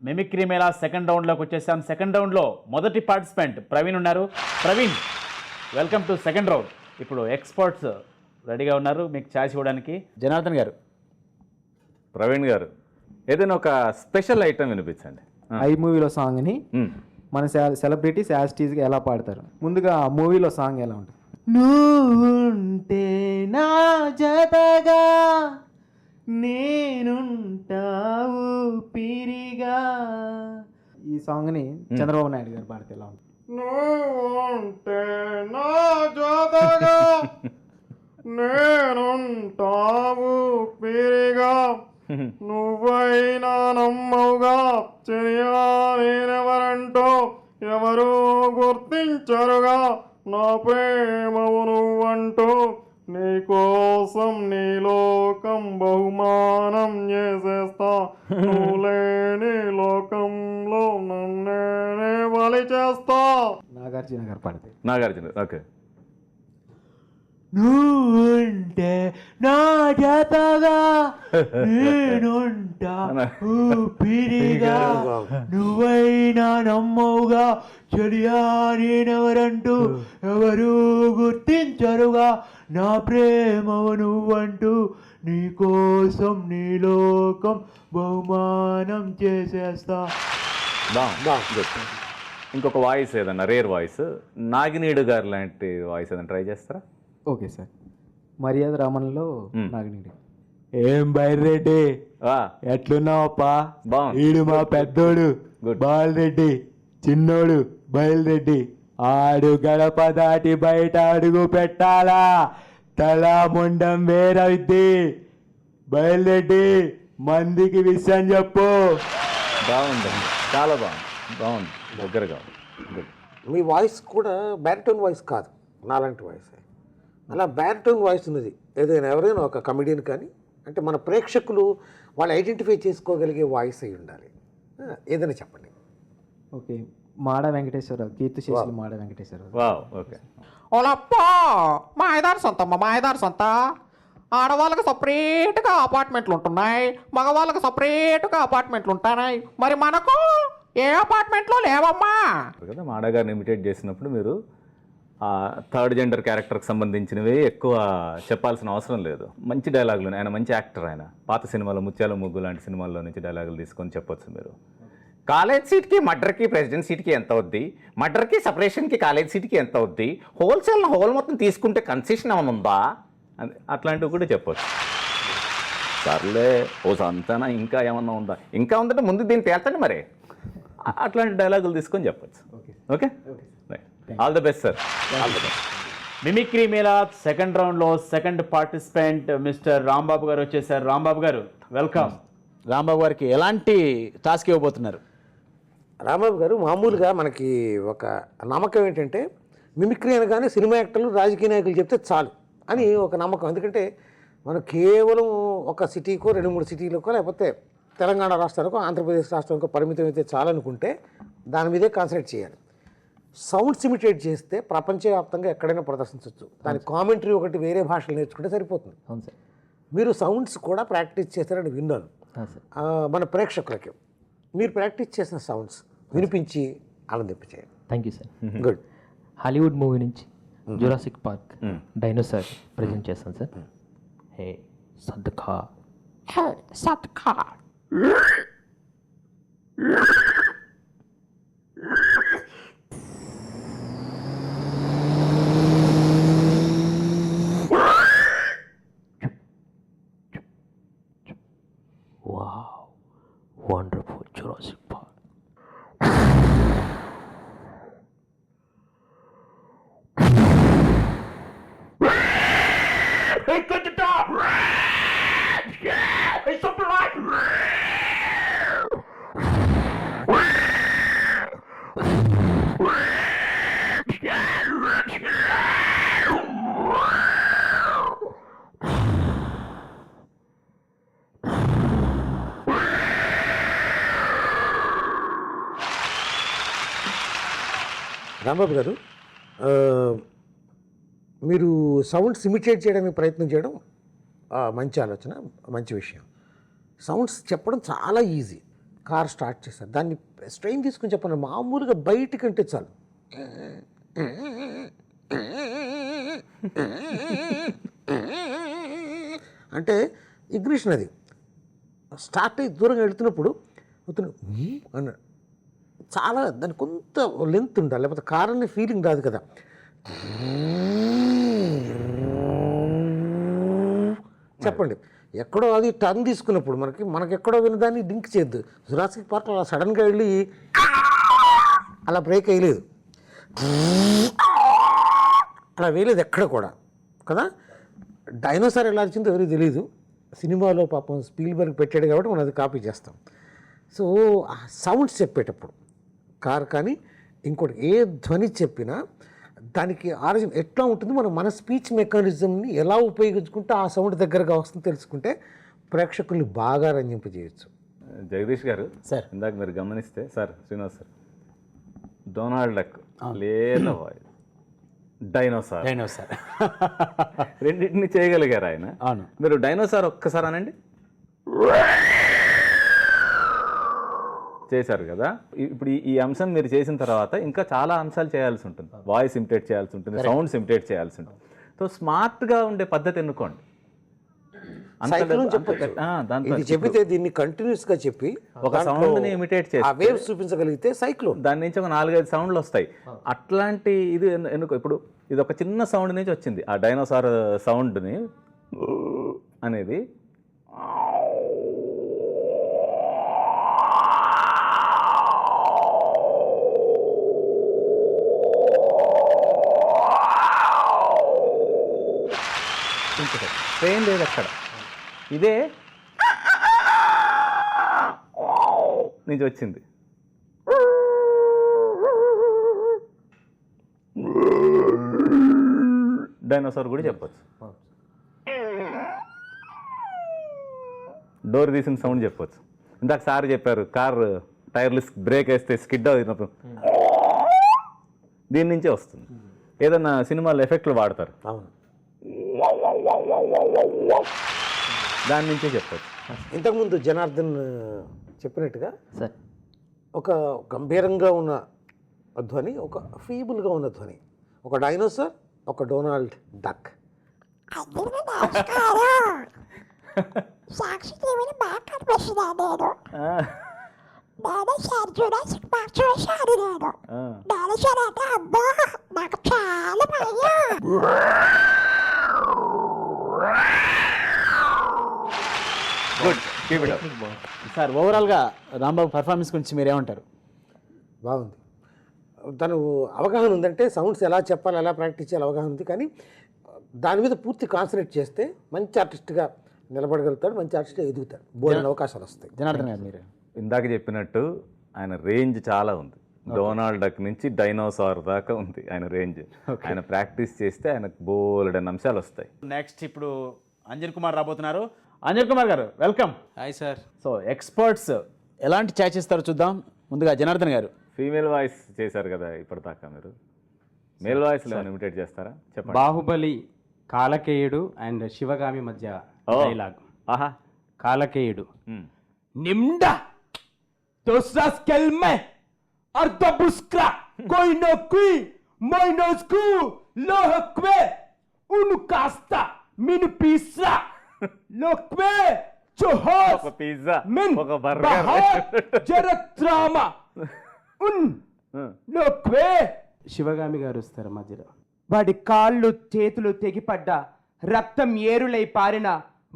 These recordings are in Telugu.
మిమిక్రీ మేళా సెకండ్ రౌండ్లోకి వచ్చేసాం. సెకండ్ రౌండ్లో మొదటి పార్టిసిపెంట్ ప్రవీణ్ ఉన్నారు. Praveen, welcome to second round. ఇప్పుడు ఎక్స్పర్ట్స్ రెడీగా ఉన్నారు మీకు ఛాయిస్ ఇవ్వడానికి. జనార్దన్ గారు, ప్రవీణ్ గారు, ఏదైనా ఒక స్పెషల్ ఐటమ్ వినిపించండి. ఐ మూవీలో సాంగ్ని మన సెలబ్రిటీస్ యాస్టీస్గా ఎలా పాడతారు? ముందుగా ఆ మూవీలో సాంగ్ ఎలా ఉంటుంది? నువ్వుంటే నా జతగా నేనుంటావు పిరిగా. ఈ సాంగ్ని చంద్రబాబు నాయుడు గారు పాడితే ఎలా ఉంటుంది? నువ్వుంటే నా జతగా నేనుంటావు పిరిగా, నువ్వైనా నమ్మవుగా చెరియా నేనెవరంటో ఎవరూ గుర్తించరుగా, నా ప్రేమవు నువ్వంటూ నీకోసం నీ లోకం బహుమానం చేసేస్తా, నువ్వు లేని లోకంలో నన్నే బలి చేస్తా. నాగార్జున గారు పాడితే. నాగార్జున, ఓకే. నువ్వుంటే నా జతగా నేనుంటా ఊపిరిగా, నువ్వైనా నమ్మవుగా చెలియా నేనెవరంటూ ఎవరు గుర్తించరుగా, నా ప్రేమవు నువ్వంటూ నీకోసం నీ లోకం బహుమానం చేసేస్తా. ఇంకొక వాయిస్ ఏదన్నా రేర్ వాయిస్, నాగినీడు గారు లాంటి వాయిస్ ఏదైనా ట్రై చేస్తారా? Okay sir. మర్యాద రామన్లో నాగినీడు. ఏం బైరెడ్డి ఎట్లున్నావప్పా? ఈడు మా పెద్దోడు బాలరెడ్డి, చిన్నోడు బయలురెడ్డి. ఆడు గడప దాటి బయట అడుగు పెట్టాలా, తలా ముండం వేరవిద్ది. బయలురెడ్డి మందికి విషయం చెప్పు. బాగుందండి, చాలా బాగుంది దగ్గరగా. మీ వాయిస్ కూడా బ్యారిటోన్ వాయిస్ కాదు, నాలాంటి వాయిస్. అలా బ్యారిటోన్ వాయిస్ ఉన్నది ఏదైనా ఎవరైనా ఒక కమెడియన్ కానీ, అంటే మన ప్రేక్షకులు వాళ్ళు ఐడెంటిఫై చేసుకోగలిగే వాయిస్ అయి ఉండాలి. ఏదైనా చెప్పండి. ఓకే, మాడ వెంకటేశ్వరరావు, కీర్తిశేషులు మాడ వెంకటేశ్వరరావు. ఓకే. ఓలప్పా మాయదారి సొంతమ్మ, మాయదారి సొంత. ఆడవాళ్ళకి సపరేట్గా అపార్ట్మెంట్లు ఉంటున్నాయి, మగవాళ్ళకి సపరేట్గా అపార్ట్మెంట్లు ఉంటున్నాయి. మరి మనకు ఏ అపార్ట్మెంట్లో లేవమ్మా కదా. మాడగారిని ఇమిటేట్ చేసినప్పుడు మీరు ఆ థర్డ్ జెండర్ క్యారెక్టర్కి సంబంధించినవి ఎక్కువ చెప్పాల్సిన అవసరం లేదు. మంచి డైలాగులు, ఆయన మంచి యాక్టర్. ఆయన పాత సినిమాలో ముత్యాల ముగ్గు లాంటి సినిమాల్లో నుంచి డైలాగులు తీసుకొని చెప్పొచ్చు మీరు. కాలేజ్ సీట్కి మర్డర్కి ప్రెసిడెంట్ సీట్కి ఎంత అవుద్ది, మర్డర్కి సపరేషన్కి కాలేజ్ సీట్కి ఎంత అవుద్ది, హోల్ మొత్తం తీసుకుంటే కన్సెషన్ ఏమైనా ఉందా, అట్లాంటివి కూడా చెప్పొచ్చు. సర్లే ఓ సంతానా ఇంకా ఏమన్నా ఉందా, ఇంకా ఉందంటే ముందు దీన్ని తేల్చండి మరి. అట్లాంటి డైలాగులు తీసుకొని చెప్పొచ్చు. Okay, all the best sir. All the best. Mimicry Mela second రౌండ్లో సెకండ్ పార్టిసిపెంట్ మిస్టర్ రాంబాబు గారు వచ్చేసారు. రాంబాబు గారు, వెల్కమ్. రాంబాబు గారికి ఎలాంటి టాస్క్ ఇవ్వబోతున్నారు? రాంబాబు గారు, మామూలుగా మనకి ఒక నమ్మకం ఏంటంటే మిమిక్రీ అనగానే సినిమా యాక్టర్లు రాజకీయ నాయకులు చెప్తే చాలు అని ఒక నమ్మకం. ఎందుకంటే మనం కేవలం ఒక సిటీకో 2-3 సిటీలకో లేకపోతే తెలంగాణ రాష్ట్రానికో ఆంధ్రప్రదేశ్ రాష్ట్రానికో పరిమితం అయితే చాలనుకుంటే దాని మీదే కాన్సన్ట్రేట్ చేయాలి. సౌండ్స్ ఇమిటేట్ చేస్తే ప్రపంచవ్యాప్తంగా ఎక్కడైనా ప్రదర్శించవచ్చు. దాని కామెంటరీ ఒకటి వేరే భాషలు నేర్చుకుంటే సరిపోతుంది. అవును సార్. మీరు సౌండ్స్ కూడా ప్రాక్టీస్ చేస్తారని విన్నాను. మన ప్రేక్షకులకి మీరు ప్రాక్టీస్ చేసిన సౌండ్స్ వినిపించి ఆనందింపచేయండి. Thank you sir. Good. Hollywood movie నుంచి జురాసిక్ పార్క్ డైనోసార్ ప్రజెంట్ చేస్తాను సార్. హే సద్కా, హే సత్కా. Wow, wonderful Jurassic Park. Rambabu garu, మీరు సౌండ్స్ ఇమిటేట్ చేయడానికి ప్రయత్నం చేయడం మంచి ఆలోచన, మంచి విషయం. సౌండ్స్ చెప్పడం చాలా ఈజీ, కార్ స్టార్ట్ చేశారు. దాన్ని స్ట్రెయిన్ తీసుకుని చెప్పండి, మామూలుగా బయటికంటే చాలు అంటే ఇగ్నిషన్ అది స్టార్ట్ అయ్యి దూరంగా వెళుతున్నప్పుడు అతను అన్నాడు. చాలా దానికి కొంత లెంత్ ఉండాలి, లేకపోతే కార్ అనే ఫీలింగ్ రాదు కదా. చెప్పండి, ఎక్కడో అది టర్న్ తీసుకున్నప్పుడు మనకెక్కడో వినదాన్ని లింక్ చేయొద్దు. జురాసిక్ పార్క్ అలా సడన్గా వెళ్ళి అలా బ్రేక్ వేయలేదు, అలా వేయలేదు ఎక్కడ కూడా కదా. డైనోసార్ ఎలా వచ్చిందో ఎవరికి తెలియదు. సినిమాలో పాపం స్పీల్బర్గ్ పెట్టాడు కాబట్టి మనం అది కాపీ చేస్తాం. సో ఆ సౌండ్స్ చెప్పేటప్పుడు కార్ కానీ ఇంకోటి ఏ ధ్వని చెప్పినా దానికి ఆరిజిన్ ఎట్లా ఉంటుంది, మనం మన స్పీచ్ మెకానిజంని ఎలా ఉపయోగించుకుంటే ఆ సౌండ్ దగ్గరగా వస్తుంది తెలుసుకుంటే ప్రేక్షకుల్ని బాగా రంజింపజేయచ్చు. జగదీష్ గారు సార్. ఇందాక మీరు గమనిస్తే sir, Srinivas sir, Donald Duck లేదా వాయిస్, డైనోసార్ రెండింటిని చేయగలిగారు ఆయన. అవును. మీరు డైనోసార్ ఒక్కసారి అనండి చేశారు కదా. ఇప్పుడు ఈ అంశం మీరు చేసిన తర్వాత ఇంకా చాలా అంశాలు చేయాల్సి ఉంటుంది. వాయిస్ ఇమిటేట్ చేయాల్సి ఉంటుంది, సౌండ్స్ ఇమిటేట్ చేయాల్సి ఉంటుంది. సో స్మార్ట్గా ఉండే పద్ధతి ఎన్నుకోండి. సైక్లోన్ చెప్పచ్చు. ఇది చెప్పితే దీన్ని కంటిన్యూస్గా చెప్పి ఒక సౌండ్ని ఇమిటేట్ చేసి ఆ వేవ్స్ చూపించగలిగితే సైక్లోన్, దాని నుంచి ఒక 4-5 సౌండ్లు వస్తాయి. అట్లాంటి ఇది ఎన్నుకో. ఇప్పుడు ఇది ఒక చిన్న సౌండ్ నుంచి వచ్చింది, ఆ డైనోసార్ సౌండ్ని అనేది ట్రైన్ లేదు అక్కడ, ఇదే నుంచి వచ్చింది. డైనోసార్ కూడా చెప్పచ్చు. డోర్ తీసిన సౌండ్ చెప్పచ్చు. ఇందాక సార్ చెప్పారు కార్ టైర్లు బ్రేక్ వేస్తే స్కిడ్ అవుతున్నప్పుడు దీని నుంచే వస్తుంది. ఏదన్నా సినిమాలో ఎఫెక్ట్లు వాడతారు, అవును, దాని నుంచే చెప్పచ్చు. ఇంతకుముందు జనార్దన్ చెప్పినట్టుగా సార్ ఒక గంభీరంగా ఉన్న ధ్వని, ఒక ఫీబుల్గా ఉన్న ధ్వని, ఒక డైనోసార్, ఒక డొనాల్డ్ డక్. సాక్షి టీవీని బాగా కనిపిస్తున్నా నేను. డైనోసార్ జురాసిక్ పార్క్ చూశాను నేను. డైనోసార్ అంటే అబ్బా నాకు చాలా భయం. Good, keep it up. Sir, ఓవరాల్గా రాంబాబు పర్ఫార్మెన్స్ గురించి మీరేమంటారు? బాగుంది. తను అవగాహన ఉందంటే సౌండ్స్ ఎలా చెప్పాలి, ఎలా ప్రాక్టీస్ చేయాలి అవగాహన ఉంది. కానీ దాని మీద పూర్తి కాన్సన్ట్రేట్ చేస్తే మంచి ఆర్టిస్ట్గా నిలబడగలుగుతాడు, మంచి ఆర్టిస్ట్గా ఎదుగుతాడు, బోల్డెన్ అవకాశాలు వస్తాయి. జనార్దన్ గారు మీరు ఇందాక చెప్పినట్టు ఆయన రేంజ్ చాలా ఉంది. డొనాల్డ్ డక్ నుంచి డైనోసార్ దాకా ఉంది ఆయన రేంజ్. ఆయన ప్రాక్టీస్ చేస్తే ఆయనకు బోలెడన్ని అంశాలు వస్తాయి. నెక్స్ట్ ఇప్పుడు అంజన్ కుమార్ రాబోతున్నారు. అంజన్ కుమార్ గారు, welcome. Hi sir. So experts ఎలాంటి ఛాయిస్ ఇస్తారో చూద్దాం. ముందుగా జనార్దన్ గారు. ఫీమేల్ వాయిస్ చేశారు కదా ఇప్పటిదాకా, మీరు మేల్ వాయిస్లో ఇమిటేట్ చేస్తారా? చెప్పండి. బాహుబలి కాలకేయుడు అండ్ శివగామి మధ్య డైలాగ్. ఆహా, కాలకేయుడు నిమ్డా దోసాస్ కెల్మే అర్ధ బుస్క్రా కోయి నో కుయి మైనోస్కు లోహక్వే ఉను కాస్తా మిను పిస్సా లోక్వే చోహోస్ ఒక పిజ్జా, మిన్ ఒక బర్గర్. బహార్ జరత్రామా ఉన్ లోక్వే. శివగామి గారు వస్తారు మధ్యలో. వాడి కాళ్ళు చేతులు తెగిపడ్డ, రక్తం ఏరులై పారిన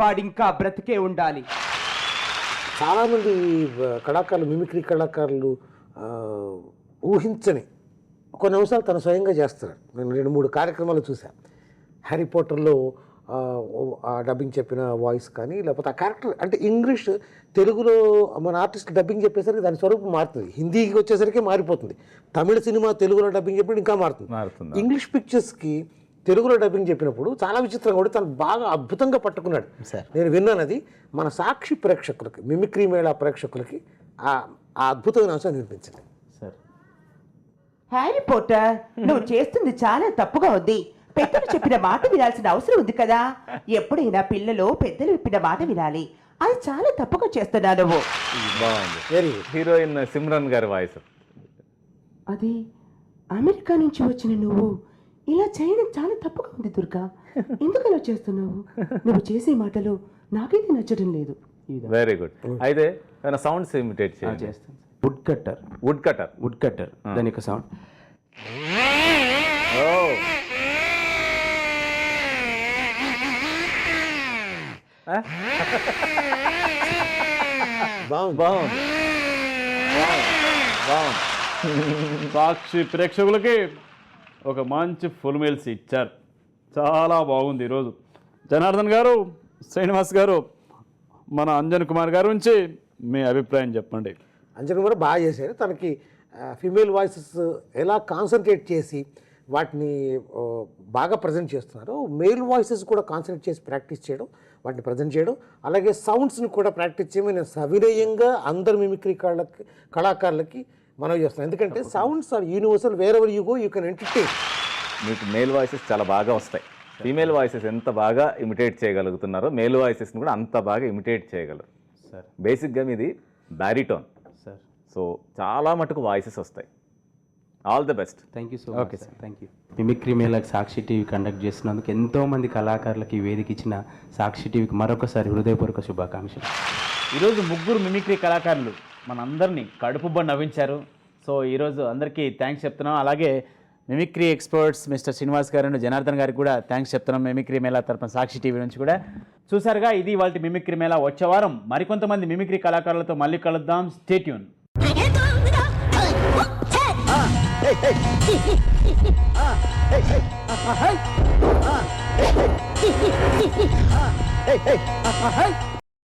వాడింకా బ్రతికే ఉండాలి. చాలామంది కళాకారులు, మిమిక్రీ కళాకారులు ఊహించని కొన్ని అంశాలు తను స్వయంగా చేస్తారు. నేను 2-3 కార్యక్రమాలు చూశాను. హ్యారీ పాటర్లో డబ్బింగ్ చెప్పిన వాయిస్ కానీ, లేకపోతే ఆ క్యారెక్టర్ అంటే ఇంగ్లీష్ తెలుగులో మన ఆర్టిస్ట్ డబ్బింగ్ చెప్పేసరికి దాని స్వరూపం మారుతుంది. హిందీకి వచ్చేసరికి మారిపోతుంది. తమిళ సినిమా తెలుగులో డబ్బింగ్ చెప్పినప్పుడు ఇంకా మారుతుంది. ఇంగ్లీష్ పిక్చర్స్కి తెలుగులో డబ్బింగ్ చెప్పినప్పుడు చాలా విచిత్రంగా కూడా తను బాగా అద్భుతంగా పట్టుకున్నాడు. నేను విన్నాను అది. మన సాక్షి ప్రేక్షకులకి, మిమిక్రీ మేళా ప్రేక్షకులకి ఆ అద్భుతమైన అంశాన్ని వినిపించండి. హ్యారీ పోటర్, నువ్వు చేస్తుంది చాలా తప్పుగా ఉంది. పెద్దలు చెప్పిన మాట వినాల్సిన అవసరం ఉంది కదా. ఎప్పుడైనా పిల్లలు పెద్దలు చెప్పిన మాట వినాలి. అది చాలా తప్పుగా చేస్తున్నావు నువ్వు. బాగుంది. వెరీ హీరోయిన్ సిమ్రన్ గారి వాయిస్. అది అమెరికా నుంచి వచ్చిన నువ్వు ఇలా చేయడం చాలా తప్పుగా ఉంది దుర్గా. ఎందుకు అలా చేస్తున్నావు? నువ్వు చేసే మాటలు నాకైతే నచ్చడం లేదు. Very good. అయితే ఏమైనా సౌండ్స్ ఇమిటేట్ చేయండి. చేస్తాను. Wood cutter. Wood cutter. Wood cutter దాని యొక్క సౌండ్. బాగుంది. బాగుంది. బాగుంది. సాక్షి ప్రేక్షకులకి ఒక మంచి ఫుల్ మీల్స్ ఇచ్చారు. చాలా బాగుంది ఈరోజు. జనార్దన్ గారు, శ్రీనివాస్ గారు, మన అంజన్ కుమార్ గారి నుంచి మీ అభిప్రాయం చెప్పండి. అంజన్ కూడా బాగా చేశారు. తనకి ఫీమేల్ వాయిసెస్ ఎలా కాన్సన్ట్రేట్ చేసి వాటిని బాగా ప్రజెంట్ చేస్తున్నారు. మేల్ వాయిసెస్ కూడా కాన్సన్ట్రేట్ చేసి ప్రాక్టీస్ చేయడం, వాటిని ప్రజెంట్ చేయడం, అలాగే సౌండ్స్ని కూడా ప్రాక్టీస్ చేయమని నేను సవినయంగా అందరు మిమిక్రీ కళాకారులకి మనవి చేస్తున్నాను. ఎందుకంటే sounds are universal, wherever you go you can entertain. మీకు మేల్ వాయిసెస్ చాలా బాగా వస్తాయి. ఫీమేల్ వాయిసెస్ ఎంత బాగా ఇమిటేట్ చేయగలుగుతున్నారో మేల్ వాయిసెస్ని కూడా అంత బాగా ఇమిటేట్ చేయగలరు సార్. బేసిక్గా మీది బ్యారిటోన్ సార్. సో చాలా మటుకు వాయిసెస్ వస్తాయి. All the best. Thank you so much sir. Thank you. Mimicry మేళకు సాక్షి టీవీ కండక్ట్ చేస్తున్నందుకు ఎంతోమంది కళాకారులకి వేదిక ఇచ్చిన సాక్షి టీవీకి మరొకసారి హృదయపూర్వక శుభాకాంక్షలు. ఈరోజు ముగ్గురు మిమిక్రీ కళాకారులు మనందరినీ కడుపుబ్బ నవ్వించారు. సో ఈరోజు అందరికీ థ్యాంక్స్ చెప్తున్నాం. అలాగే మిమిక్రీ ఎక్స్పర్ట్స్ మిస్టర్ శ్రీనివాస్ గారు, జనార్దన్ గారికి కూడా థ్యాంక్స్ చెప్తున్నాం మిమిక్రీ మేళా తరపున సాక్షి టీవీ నుంచి కూడా. చూసారుగా, ఇది వాళ్ళ మిమిక్రీ మేళా. వచ్చే వారం మరికొంతమంది మిమిక్రీ కళాకారులతో మళ్ళీ కలుద్దాం. Stay tune. Hey!